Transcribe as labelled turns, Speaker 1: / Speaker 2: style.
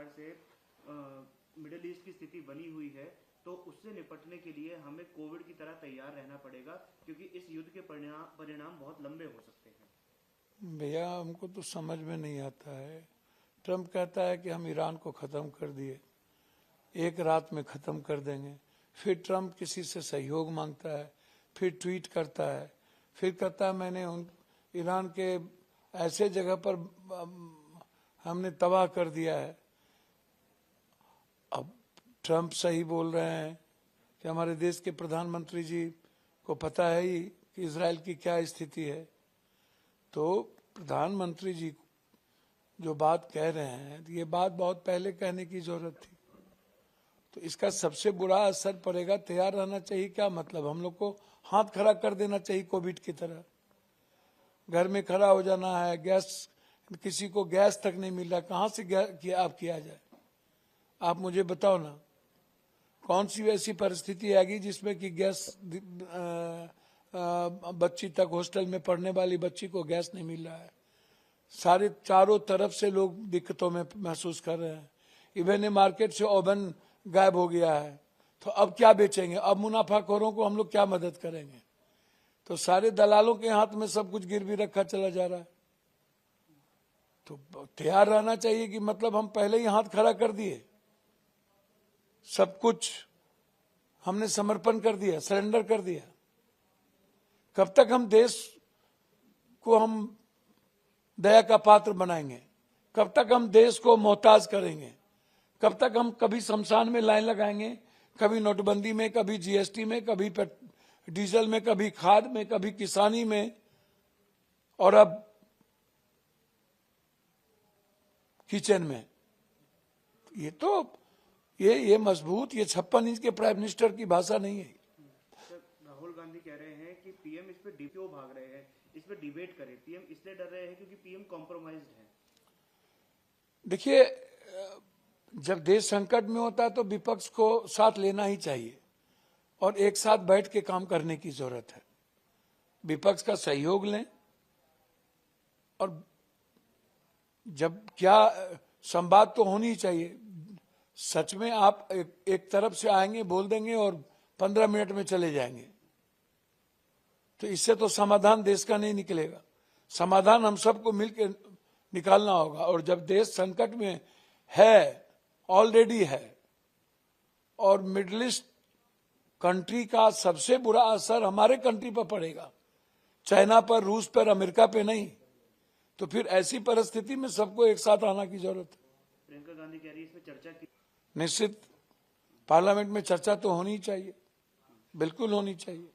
Speaker 1: प्रकार से middle east की स्थिति बनी हुई है, तो उससे निपटने के लिए हमें कोविड की तरह तैयार रहना पड़ेगा, क्योंकि इस युद्ध के परिणाम बहुत लंबे हो सकते हैं।
Speaker 2: भैया हमको तो समझ में नहीं आता है। ट्रम्प कहता है कि हम ईरान को ख़त्म कर दिए, एक रात में ख़त्म कर देंगे। फिर ट्रम्प किसी से सहयोग मांगता है, फिर ट्वीट करता है, फिर कहता है मैंने उन ईरान के ऐसे जगह पर हमने तबाह कर दिया है। अब ट्रम्प सही बोल रहे हैं कि हमारे देश के प्रधानमंत्री जी को पता है ही कि इजराइल की क्या स्थिति है। तो प्रधानमंत्री जी जो बात कह रहे हैं, ये बात बहुत पहले कहने की जरूरत थी। तो इसका सबसे बुरा असर पड़ेगा। तैयार रहना चाहिए क्या मतलब? हम लोग को हाथ खड़ा कर देना चाहिए कोविड की तरह, घर में खड़ा हो जाना है। गैस, किसी को गैस तक नहीं मिल रहा, कहाँ से किया जाए? आप मुझे बताओ ना, कौन सी ऐसी परिस्थिति आएगी जिसमें कि गैस बच्ची तक, हॉस्टल में पढ़ने वाली बच्ची को गैस नहीं मिल रहा है। सारे चारों तरफ से लोग दिक्कतों में महसूस कर रहे हैं। इवन मार्केट से ओवन गायब हो गया है, तो अब क्या बेचेंगे? अब मुनाफाखोरों को हम लोग क्या मदद करेंगे? तो सारे दलालों के हाथ में सब कुछ गिरवी रखा चला जा रहा है। तो तैयार रहना चाहिए कि मतलब हम पहले ही हाथ खड़ा कर दिए, सब कुछ हमने समर्पण कर दिया, सरेंडर कर दिया। कब तक हम देश को हम दया का पात्र बनाएंगे? कब तक हम देश को मोहताज करेंगे? कब तक हम कभी शमशान में लाइन लगाएंगे, कभी नोटबंदी में, कभी जीएसटी में, कभी डीजल में, कभी खाद में, कभी किसानी में, और अब किचन में। ये मजबूत, ये 56 इंच के प्राइम मिनिस्टर की भाषा नहीं है।
Speaker 1: राहुल गांधी कह रहे हैं कि पीएम इस पे क्यों भाग रहे हैं, इस पे डिबेट करें। पीएम इसलिए डर रहे हैं क्योंकि पीएम कॉम्प्रोमाइज्ड है।
Speaker 2: देखिए, जब देश संकट में होता है तो विपक्ष को साथ लेना ही चाहिए और एक साथ बैठ के काम करने की जरूरत है। विपक्ष का सहयोग लें, और जब क्या संवाद तो होनी ही चाहिए। सच में आप एक तरफ से आएंगे, बोल देंगे और 15 मिनट में चले जाएंगे, तो इससे तो समाधान देश का नहीं निकलेगा। समाधान हम सबको मिलकर निकालना होगा। और जब देश संकट में है, ऑलरेडी है, और मिडिल ईस्ट कंट्री का सबसे बुरा असर हमारे कंट्री पर पड़ेगा, चाइना पर, रूस पर, अमेरिका पे नहीं, तो फिर ऐसी परिस्थिति में सबको एक साथ आना की जरूरत है।
Speaker 1: प्रियंका गांधी कह रही है इस पर चर्चा की।
Speaker 2: निश्चित पार्लियामेंट में चर्चा तो होनी चाहिए, बिल्कुल होनी चाहिए।